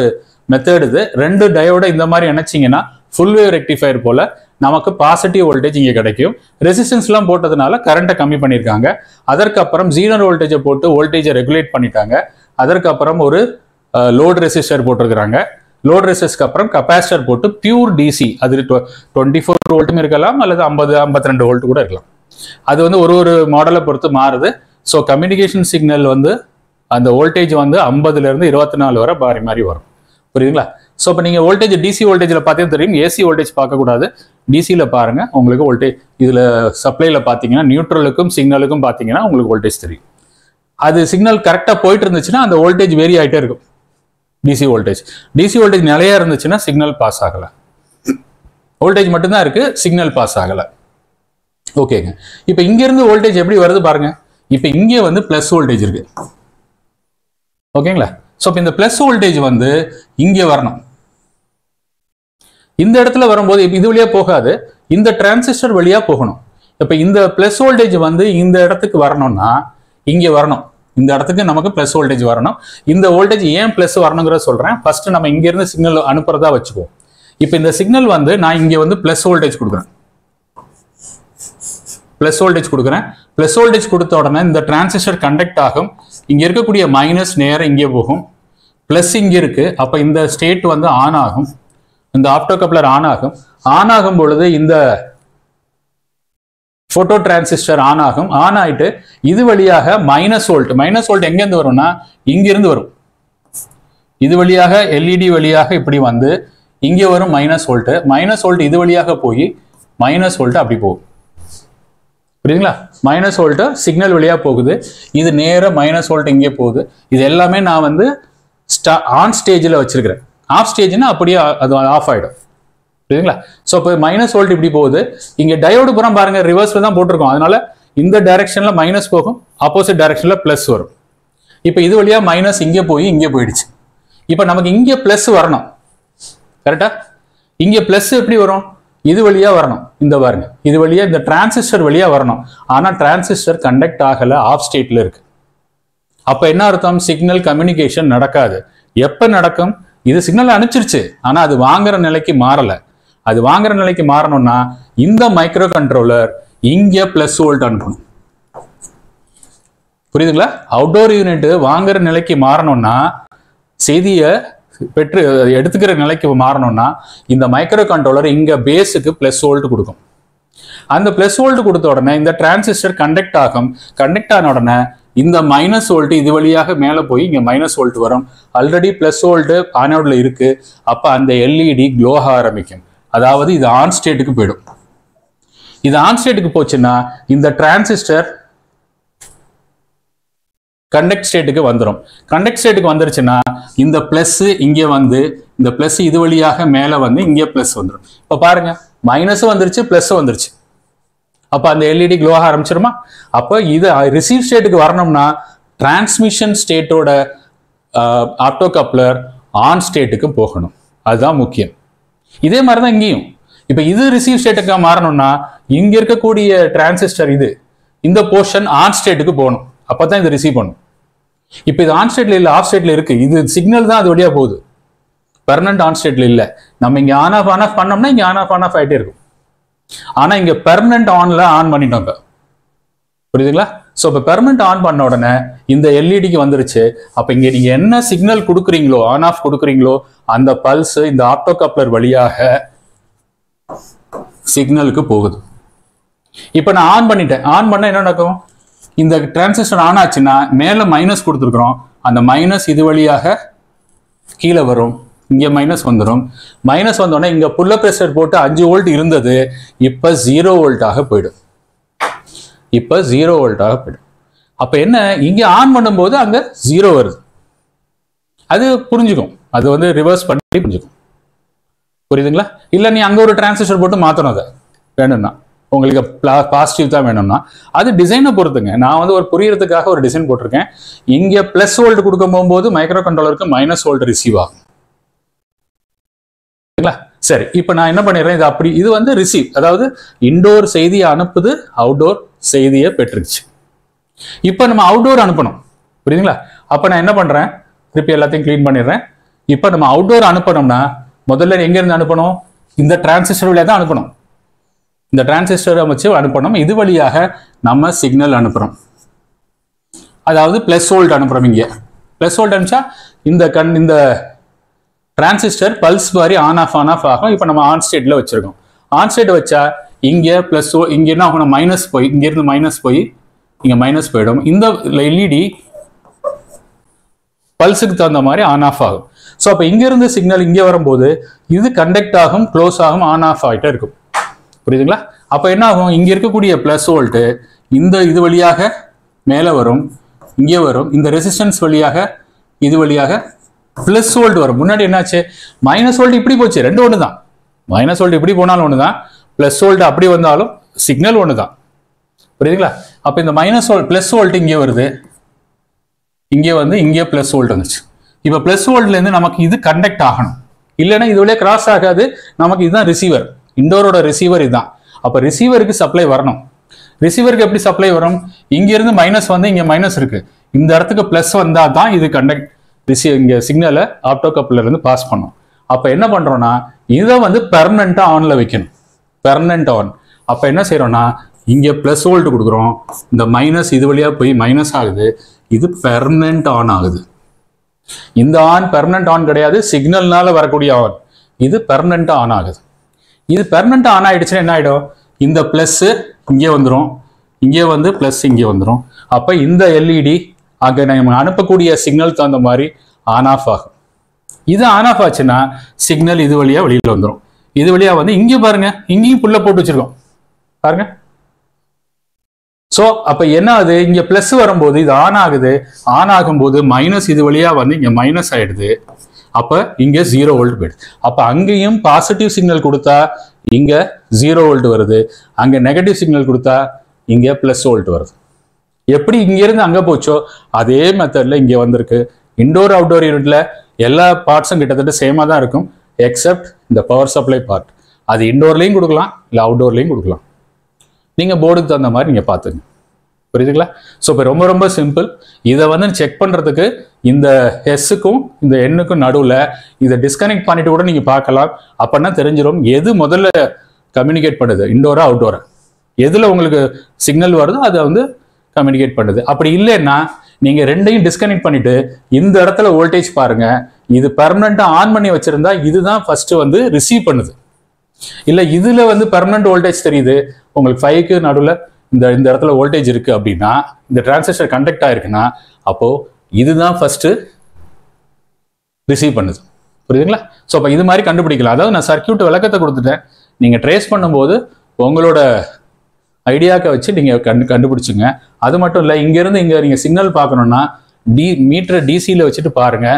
மெத்தட் இது. ரெண்டு டயோட இந்த மாதிரி இணைச்சிங்கன்னா ஃபுல் வேவ் ரெக்டிஃபயர் போல நமக்கு பாசிட்டிவ் வோல்டேஜ் இங்கே கிடைக்கும். ரெசிஸ்டன்ஸ்லாம் போட்டதுனால கரண்ட்டை கம்மி பண்ணியிருக்காங்க. அதற்கப்புறம் 0 வோல்டேஜை போட்டு வோல்டேஜை ரெகுலேட் பண்ணிட்டாங்க. அதற்கப்புறம் ஒரு லோட் ரெசிஸ்டர் போட்டிருக்கிறாங்க. லோட் ரெசிஸ்டருக்கு அப்புறம் கெப்பாசிட்டர் போட்டு பியூர் டிசி, அது 24 வோல்ட்டும் இருக்கலாம் அல்லது 52 வோல்ட் கூட இருக்கலாம். அது வந்து ஒரு மாடலை பொறுத்து மாறுது. ஸோ கம்யூனிகேஷன் சிக்னல் வந்து அந்த வோல்டேஜ் வந்து 50ல இருந்து 24 வரை மாறி வரும். புரியுதுங்களா? ஸோ இப்போ நீங்கள் வோல்டேஜ் டிசி வோல்டேஜில் பார்த்தீங்கன்னா தெரியும், ஏசி வோல்டேஜ் பார்க்கக்கூடாது, டிசியில் பாருங்க. உங்களுக்கு வோல்டேஜ் இதில் சப்ளைல பார்த்தீங்கன்னா நியூட்ரலுக்கும் சிக்னலுக்கும் பார்த்தீங்கன்னா உங்களுக்கு வோல்டேஜ் தெரியும். அது சிக்னல் கரெக்டாக போயிட்டு இருந்துச்சுன்னா அந்த வோல்டேஜ் வேரி ஆகிட்டே இருக்கும். டிசி வோல்டேஜ் நிலையா இருந்துச்சுன்னா சிக்னல் பாஸ் ஆகலை, வோல்டேஜ் மட்டும்தான் இருக்கு, சிக்னல் பாஸ் ஆகலை. ஓகேங்க. இப்போ இங்க இருந்து வோல்டேஜ் எப்படி வருது பாருங்க. இப்போ இங்கே வந்து பிளஸ் வோல்டேஜ் இருக்கு. ஓகேங்களா? ஸோ இப்போ இந்த பிளஸ் வோல்டேஜ் வந்து இங்கே வரணும். இந்த இடத்துல வரும்போது இது வழியா போகாது, இந்த டிரான்சிஸ்டர் வழியா போகணும். இப்போ இந்த பிளஸ் வோல்டேஜ் வந்து இந்த இடத்துக்கு வரணும்னா இங்கே வரணும். இந்த இடத்துக்கு நமக்கு பிளஸ் வோல்டேஜ் வரணும். இந்த வோல்டேஜ் ஏன் பிளஸ் வரணுங்கிறத சொல்றேன். ஃபர்ஸ்ட் நம்ம இங்க இருந்து சிக்னல் அனுப்புறதா வச்சுக்குவோம். இப்போ இந்த சிக்னல் வந்து நான் இங்கே வந்து பிளஸ் வோல்டேஜ் கொடுக்குறேன். பிளஸ் வோல்டேஜ் கொடுத்த உடனே இந்த டிரான்சிஸ்டர் கண்டக்ட் ஆகும். இங்க இருக்கக்கூடிய மைனஸ் நேரம் இங்கே போகும், பிளஸ் இங்க இருக்கு. அப்ப இந்த ஸ்டேட் வந்து ஆன் ஆகும், இந்த ஆப்டோ கப்ளர் ஆன் ஆகும். ஆன் ஆகும் பொழுது இந்த போட்டோ டிரான்சிஸ்டர் ஆன் ஆகும். ஆன் ஆயிட்டு இது வழியாக மைனஸ் வோல்ட் எங்க இருந்து வரும்னா இங்க இருந்து வரும். இது வழியாக எல்இடி வழியாக இப்படி வந்து இங்க வரும் மைனஸ் வோல்ட் இது வழியாக போய் மைனஸ் வோல்ட் அப்படி போகும். புரியுதுங்களா? மைனஸ் வோல்ட் சிக்னல் வழியா போகுது, இது நேர மைனஸ் வோல்ட் இங்கே போகுது. இது எல்லாமே நான் வந்து ஆன் ஸ்டேஜில் வச்சிருக்கிறேன். ஆஃப் ஸ்டேஜ்னா அப்படியே அது ஆஃப் ஆயிடும். புரியுதுங்களா? ஸோ இப்போ மைனஸ் வோல்ட் இப்படி போகுது, இங்கே டயோடு புறம் பாருங்க ரிவர்ஸ்ல தான் போட்டிருக்கோம். அதனால இந்த டைரக்ஷன்ல மைனஸ் போகும், ஆப்போசிட் டைரக்ஷன்ல பிளஸ் வரும். இப்போ இது வழியா மைனஸ் இங்கே போய் இங்கே போயிடுச்சு. இப்போ நமக்கு இங்கே பிளஸ் வரணும், கரெக்டா? இங்கே பிளஸ் எப்படி வரும்? இது வழியா வரணும். இந்த பாருங்க, இது வழியா இந்த டிரான்சிஸ்டர் வழியா வரணும். ஆனா டிரான்சிஸ்டர் கண்டக்ட் ஆகல, ஆஃப் ஸ்டேட்ல இருக்கு. அப்ப என்ன அர்த்தம்? சிக்னல் கம்யூனிகேஷன் நடக்காது. எப்ப நடக்கும்? இது சிக்னல் அனுப்பிச்சிருச்சு, ஆனா அது வாங்குற நிலைக்கு மாறல. அது வாங்குற நிலைக்கு மாறணும்னா இந்த மைக்ரோ கண்ட்ரோலர் இங்க பிளஸ் வோல்ட் அனுப்பணும். புரியுதுங்களா? அவுட்டோர் யூனிட் வாங்குற நிலைக்கு மாறணும்னா, செய்தியை பெற்று எடுத்துக்கிற நிலைக்கு மாறணும்னா இந்த மைக்ரோ கண்ட்ரோலர் இங்க பேஸுக்கு பிளஸ் வோல்ட் கொடுக்கும். அந்த பிளஸ் வோல்ட் கொடுத்த உடனே இந்த டிரான்சிஸ்டர் கண்டக்ட் ஆகும். கண்டக்ட் ஆன உடனே இந்த மைனஸ் வோல்ட் இது வழியாக மேல போய் இங்க மைனஸ் வோல்ட் வரும். ஆல்ரெடி பிளஸ் வோல்ட் ஆனோட்ல இருக்கு. அப்ப அந்த எல்இடி க்ளோ ஆக ஆரம்பிக்கும். அதாவது இது ஆன் ஸ்டேட்டுக்கு போயிடும். இது ஆன் ஸ்டேட்டுக்கு போச்சுன்னா இந்த டிரான்சிஸ்டர் கண்டக்ட் ஸ்டேட்டுக்கு வந்துடும். கண்டக்ட் ஸ்டேட்டுக்கு வந்துருச்சுன்னா இந்த பிளஸ் இங்கே வந்து இந்த பிளஸ் இது வழியாக மேலே வந்து இங்கே பிளஸ் வந்துடும். இப்போ பாருங்க, மைனஸும் வந்துருச்சு, பிளஸும் வந்துருச்சு. அப்போ அந்த எல்இடி க்ளோ ஆக ஆரம்பிச்சிருமா? அப்போ இது ரிசீவ் ஸ்டேட்டுக்கு வரணும்னா டிரான்ஸ்மிஷன் ஸ்டேட்டோட ஆப்டோ கப்ளர் ஆன் ஸ்டேட்டுக்கு போகணும். அதுதான் முக்கியம். இதே மாதிரி தான் இங்கேயும். இப்போ இது ரிசீவ் ஸ்டேட்டுக்கு மாறணும்னா இங்க இருக்கக்கூடிய டிரான்சிஸ்டர் இது இந்த போர்ஷன் ஆன் ஸ்டேட்டுக்கு போகணும். அப்பதான் இது ரிசீவ் பண்ணும். இப்போ இது ஆன் ஸ்டேட்ல இல்லை, ஆஃப் ஸ்டேட்ல இருக்கு. இது சிக்னல் தான் அது வழியா போகுது, பெர்மனன்ட் ஆன் ஸ்டேட்ல இல்லை. நம்ம இங்க ஆன் ஆஃப் பண்ணோம்னா இங்க ஆன் ஆஃப் ஆகிட்டே இருக்கும். ஆனா இங்க பெர்மனன்ட் ஆன்ல ஆன் பண்ணிட்டோம். புரியுதுங்களா? ஸோ இப்போ பெர்மனன்ட் ஆன் பண்ண உடனே இந்த எல்இடிக்கு வந்துருச்சு. அப்போ இங்க நீங்க என்ன சிக்னல் கொடுக்குறீங்களோ, ஆன் ஆஃப் கொடுக்குறீங்களோ, அந்த பல்ஸ் இந்த ஆப்டோ கப்ளர் வழியாக சிக்னலுக்கு போகுது. இப்போ நான் ஆன் பண்ணிட்டேன். ஆன் பண்ண என்ன நடக்கும்? இந்த டிரான்சிஸ்டர் ஆன் ஆச்சுன்னா மேல மைனஸ் கொடுத்துருக்குறோம், அந்த மைனஸ் இது வழியாக கீழே வரும். இங்க மைனஸ் வந்துடும். மைனஸ் வந்தோடனே இங்க புல்ல பிரஷர் போட்டு 5 வோல்ட் இருந்தது, இப்ப 0 வோல்ட்டாக போயிடும். இப்ப 0 வோல்ட்டாக போயிடும். அப்ப என்ன, இங்க ஆன் பண்ணும்போது அங்க 0 வருது. அது புரிஞ்சுக்கும், அது வந்து ரிவர்ஸ் பண்ணி புரிஞ்சுக்கும். புரியுதுங்களா? இல்ல நீ அங்க ஒரு டிரான்சிஸ்டர் போட்டு மாத்தணும். அதை வேணும்னா உங்களுக்கு பாசிட்டிவ் தான் வேணும்னா அது டிசைனை பொறுத்துங்க. நான் வந்து ஒரு புரியறதுக்காக ஒரு டிசைன் போட்டிருக்கேன். இங்க பிளஸ் வோல்ட் கொடுக்க போகும்போது மைக்ரோ கண்ட்ரோலருக்கு மைனஸ் வோல்ட் ரிசீவ் ஆகும். சரி, இப்போ நான் என்ன பண்ணிடுறேன், இது அப்படி இது வந்து ரிசீவ், அதாவது இன்டோர் செய்தியை அனுப்புது, அவுட்டோர் செய்தியை பெற்றுச்சு. இப்போ நம்ம அவுட்டோர் அனுப்பணும். புரியுதுங்களா? அப்போ நான் என்ன பண்றேன், திருப்பி எல்லாத்தையும் கிளீன் பண்ணிடுறேன். இப்போ நம்ம அவுட்டோர் அனுப்பணும்னா முதல்ல எங்க இருந்து அனுப்பணும்? இந்த டிரான்சிஸ்டர் வழியாக தான் அனுப்பணும். இந்த டிரான்சிஸ்டரை வச்சு அனுப்பணும். இது வழியாக நம்ம சிக்னல் அனுப்புறோம். அதாவது பிளஸ் வோல்ட் அனுப்புறோம். இங்க பிளஸ் வோல்ட் அனுப்பிச்சா இந்த டிரான்சிஸ்டர் பல்ஸ் மாதிரி ஆன் ஆஃப் ஆகும். இப்போ நம்ம ஆன் ஸ்டேட்ல வச்சிருக்கோம். ஆன் ஸ்டேட் வச்சா இங்க பிளஸ் இங்க என்ன ஆகணும், மைனஸ் போய் இங்க இருந்து மைனஸ் போய் இங்க மைனஸ் போயிடும். இந்த எல்இடி பல்ஸுக்கு தகுந்த மாதிரி ஆன் ஆஃப் ஆகும். ஸோ அப்போ இங்க இருந்து சிக்னல் இங்கே வரும்போது இது கண்டக்ட் ஆகும், க்ளோஸ் ஆகும், ஆன் ஆஃப் ஆகிட்டே இருக்கும். புரியுதுங்களா? அப்போ என்ன ஆகும், இங்க இருக்கக்கூடிய பிளஸ் வோல்ட் இந்த இது வழியாக மேலே வரும், இங்கே வரும். இந்த ரெசிஸ்டன்ஸ் வழியாக இது வழியாக பிளஸ் வோல்ட் வரும். முன்னாடி என்னாச்சு, மைனஸ் வோல்ட் இப்படி போச்சு, ரெண்டு ஒன்று தான். மைனஸ் வோல்ட் இப்படி போனாலும் ஒன்று தான், பிளஸ் வோல்ட் அப்படி வந்தாலும் சிக்னல் ஒன்று தான். புரியுதுங்களா? அப்போ இந்த மைனஸ் வோல்ட் பிளஸ் வோல்ட் இங்கே வருது, இங்கே வந்து இங்கே பிளஸ் வோல்ட் வந்துச்சு. இப்போ பிளஸ் வோல்ட்லேருந்து நமக்கு இது கண்டக்ட் ஆகணும், இல்லைன்னா இது வழியாக கிராஸ் ஆகாது. நமக்கு இதுதான் ரிசீவர், இண்டோரோட ரிசீவர் இதுதான். அப்போ ரிசீவருக்கு சப்ளை வரணும். ரிசீவருக்கு எப்படி சப்ளை வரும், இங்கிருந்து மைனஸ் வந்து இங்கே மைனஸ் இருக்கு, இந்த இடத்துக்கு பிளஸ் வந்தால் தான் இது கண்டக்ட் இங்கே சிக்னலை ஆப்டோ கப்ளர்ல இருந்து பாஸ் பண்ணும். அப்போ என்ன பண்றோம்னா இதை வந்து பெர்மனண்டா ஆன்ல வைக்கணும், பெர்மனன்ட் ஆன். அப்போ என்ன செய்யறோம்னா இங்கே பிளஸ் வோல்ட் கொடுக்குறோம், இந்த மைனஸ் இது வழியா போய் மைனஸ் ஆகுது, இது பெர்மனன்ட் ஆன் ஆகுது. இந்த ஆன் பெர்மனன்ட் ஆன் கிடையாது, சிக்னல்னால வரக்கூடிய ஆன். இது பெர்மனண்டா ஆன் ஆகுது. இது பெர்மனண்டா ஆன் ஆயிடுச்சுன்னா என்ன ஆயிடும், இந்த பிளஸ் இங்கே வந்துடும், இங்கே வந்து பிளஸ் இங்கே வந்துடும். அப்போ இந்த எல்இடி அங்கே நம்ம அனுப்பக்கூடிய சிக்னல் தகுந்த மாதிரி ஆன் ஆஃப் ஆகும். இது ஆன் ஆஃப் ஆச்சுன்னா சிக்னல் இது வழியா வெளியில வந்துடும். இது வழியா வந்து இங்கே பாருங்க, இங்கேயும் புல்ல போட்டு வச்சிருக்கோம் பாருங்க. ஸோ அப்போ என்ன ஆகுது, இங்கே ப்ளஸ் வரும்போது இது ஆன் ஆகுது, ஆன் ஆகும்போது மைனஸ் இது வழியாக வந்து இங்கே மைனஸ் ஆயிடுது. அப்போ இங்கே 0 வோல்ட் போயிடுது. அப்போ அங்கேயும் பாசிட்டிவ் சிக்னல் கொடுத்தா இங்கே 0 வோல்ட் வருது, அங்கே நெகட்டிவ் சிக்னல் கொடுத்தா இங்கே ப்ளஸ் வோல்ட் வருது. எப்படி இங்கேருந்து அங்கே போச்சோ அதே மெத்தடில் இங்கே வந்திருக்கு. இண்டோர் அவுட்டோர் யூனிட்ல எல்லா பார்ட்ஸும் கிட்டத்தட்ட சேமாக தான் இருக்கும், எக்ஸப்ட் இந்த பவர் சப்ளை பார்ட். அது இண்டோர்லையும் கொடுக்கலாம், இல்லை அவுட்டோர்லையும் கொடுக்கலாம். நீங்கள் போர்டுக்கு தகுந்த மாதிரி நீங்கள் பார்த்துங்க. புரியுதுங்களா? ஸோ இப்போ ரொம்ப ரொம்ப சிம்பிள். இதை வந்து செக் பண்ணுறதுக்கு இந்த எஸ்ஸுக்கும் இந்த எண்ணுக்கும் நடுவில் இதை டிஸ்கனெக்ட் பண்ணிட்டு கூட நீங்கள் பார்க்கலாம். அப்படின்னா தெரிஞ்சிடும் எது முதல்ல கம்யூனிகேட் பண்ணுது, இண்டோரா அவுட்டோரா. எதில் உங்களுக்கு சிக்னல் வருதோ அதை வந்து கம்யூனிகேட் பண்ணுது. அப்படி இல்லைன்னா நீங்கள் ரெண்டையும் டிஸ்கனெக்ட் பண்ணிட்டு இந்த இடத்துல வோல்டேஜ் பாருங்க. இது பெர்மனெண்ட்டாக ஆன் பண்ணி வச்சிருந்தா இதுதான் ஃபர்ஸ்ட் வந்து ரிசீவ் பண்ணுது. இல்லை இதில் வந்து பெர்மனெண்ட் வோல்டேஜ் தெரியுது, உங்களுக்கு 5க்கு நடுவில் இந்த இடத்துல வோல்டேஜ் இருக்கு அப்படின்னா, இந்த டிரான்சிஸ்டர் கண்டக்ட் ஆயிருக்குன்னா அப்போ இதுதான் ஃபர்ஸ்ட் ரிசீவ் பண்ணுது. புரியுதுங்களா? ஸோ அப்போ இது மாதிரி கண்டுபிடிக்கலாம். அதாவது நான் சர்க்கியூட் விளக்கத்தை கொடுத்துட்டேன், நீங்கள் ட்ரேஸ் பண்ணும்போது உங்களோட ஐடியாக்க வச்சு நீங்கள் கண்டுபிடிச்சுங்க. அது மட்டும் இல்லை, இங்கேருந்து இங்கே நீங்கள் சிக்னல் பார்க்கணுன்னா மீட்டரை டிசியில் வச்சுட்டு பாருங்க.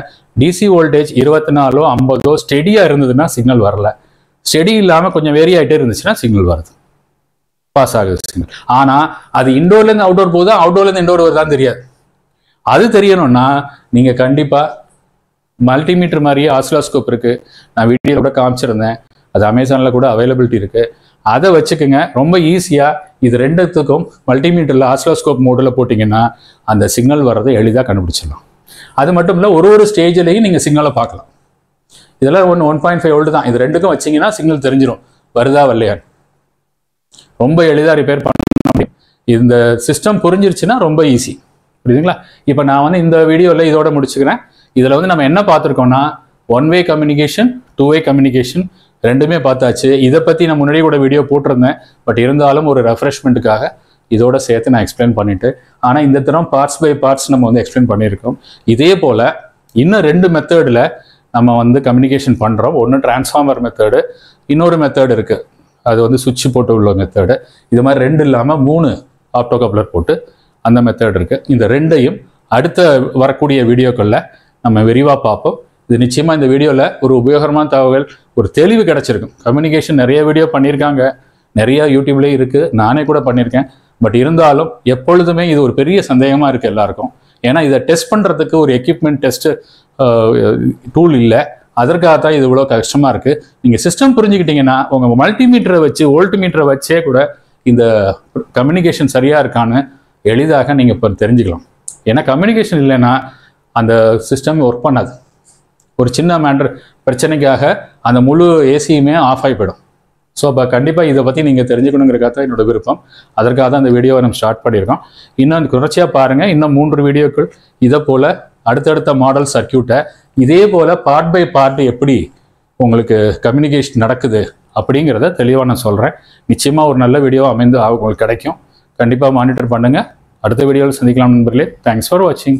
டிசி வோல்டேஜ் 24 50 ஸ்டெடியாக இருந்ததுன்னா சிக்னல் வரல, ஸ்டெடி இல்லாமல் கொஞ்சம் வேரி ஆகிட்டே இருந்துச்சுன்னா சிக்னல் வருது, பாஸ் ஆகுது சிக்னல். ஆனால் அது இண்டோர்லேருந்து அவுட்டோர் போகுதா அவுட்டோர்லேருந்து இண்டோர் வருதான்னு தெரியாது. அது தெரியணும்னா நீங்கள் கண்டிப்பாக மல்டிமீட்டர் மாதிரியே ஆசிலோஸ்கோப் இருக்குது, நான் வீடியோவில் கூட காமிச்சிருந்தேன், அது அமேசானில் கூட அவைலபிலிட்டி இருக்குது. அதை வச்சுக்கோங்க, ரொம்ப ஈஸியாக இது ரெண்டுத்துக்கும் மல்டிமீட்டரில் ஆசிலோஸ்கோப் மோடில் போட்டிங்கன்னா அந்த சிக்னல் வர்றதை எளிதாக கண்டுபிடிச்சிடலாம். அது மட்டும் இல்லை, ஒரு ஸ்டேஜ்லையும் நீங்கள் சிக்னலை பார்க்கலாம். இதெல்லாம் 1.5 வோல்ட் தான். இது ரெண்டுக்கும் வச்சிங்கன்னா சிக்னல் தெரிஞ்சிடும் வருதா வரலையா. ரொம்ப எளிதாக ரிப்பேர் பண்ண முடியும். இந்த சிஸ்டம் புரிஞ்சிருச்சுன்னா ரொம்ப ஈஸி. புரியுதுங்களா? இப்போ நான் வந்து இந்த வீடியோவில் இதோட முடிச்சுக்கிறேன். இதில் வந்து நம்ம என்ன பார்த்துருக்கோம்னா, 1 வே கம்யூனிகேஷன், 2 வே கம்யூனிகேஷன் ரெண்டுமே பார்த்தாச்சு. இதை பற்றி நான் முன்னாடி கூட வீடியோ போட்டிருந்தேன், பட் இருந்தாலும் ஒரு ரெஃப்ரெஷ்மெண்ட்டுக்காக இதோட சேர்த்து நான் எக்ஸ்பிளைன் பண்ணிட்டு, ஆனால் இந்த தரம் பார்ட்ஸ் பை பார்ட்ஸ் நம்ம வந்து எக்ஸ்பிளைன் பண்ணியிருக்கோம். இதே போல் இன்னும் 2 மெத்தடில் நம்ம வந்து கம்யூனிகேஷன் பண்ணுறோம். ஒன்று டிரான்ஸ்ஃபார்மர் மெத்தடு, இன்னொரு மெத்தடு இருக்குது, அது வந்து சுவிட்ச் போட்டு உள்ள மெத்தடு. இது மாதிரி 2 இல்லாமல் 3 ஆப்டோகப்ளர் போட்டு அந்த மெத்தட் இருக்குது. இந்த ரெண்டையும் அடுத்த வரக்கூடிய வீடியோக்களில் நம்ம விரிவாக பார்ப்போம். இது நிச்சயமாக இந்த வீடியோவில் ஒரு உபயோகரமான தகவல், ஒரு தெளிவு கிடச்சிருக்கும். கம்யூனிகேஷன் நிறைய வீடியோ பண்ணியிருக்காங்க, நிறைய யூடியூப்லேயே இருக்குது, நானே கூட பண்ணியிருக்கேன். பட் இருந்தாலும் எப்பொழுதுமே இது ஒரு பெரிய சந்தேகமாக இருக்குது எல்லாருக்கும். ஏன்னா இதை டெஸ்ட் பண்ணுறதுக்கு ஒரு எக்யூப்மெண்ட் டெஸ்ட்டு டூல் இல்லை. அதற்காக தான் இது இவ்வளோ கஷ்டமாக இருக்குது. நீங்கள் சிஸ்டம் புரிஞ்சுக்கிட்டீங்கன்னா உங்கள் மல்டிமீட்டரை வச்சு வோல்ட் மீட்டரை வச்சே கூட இந்த கம்யூனிகேஷன் சரியாக இருக்கான்னு எளிதாக நீங்கள் இப்போ தெரிஞ்சுக்கலாம். ஏன்னா கம்யூனிகேஷன் இல்லைன்னா அந்த சிஸ்டம் ஒர்க் பண்ணாது. ஒரு சின்ன மேட்டர் பிரச்சனைக்காக அந்த முழு ஏசியுமே ஆஃப் ஆகி போயிடும். ஸோ அப்போ கண்டிப்பாக இதை பற்றி நீங்கள் தெரிஞ்சுக்கணுங்கிறக்காக தான் என்னோட விருப்பம். அதற்காக தான் இந்த வீடியோவை நம்ம ஸ்டார்ட் பண்ணியிருக்கோம். இன்னும் தொடர்ச்சியாக பாருங்கள், இன்னும் 3 வீடியோக்கள் இதை போல் அடுத்தடுத்த மாடல் சர்க்கியூட்டை இதே போல் பார்ட் பை பார்ட் எப்படி உங்களுக்கு கம்யூனிகேஷன் நடக்குது அப்படிங்கிறத தெளிவாக நான் சொல்கிறேன். நிச்சயமாக ஒரு நல்ல வீடியோ அமைந்து உங்களுக்கு கிடைக்கும். கண்டிப்பாக மானிட்டர் பண்ணுங்கள். அடுத்த வீடியோவில் சந்திக்கலாம் நண்பர்களே. தேங்க்ஸ் ஃபார் வாட்சிங்.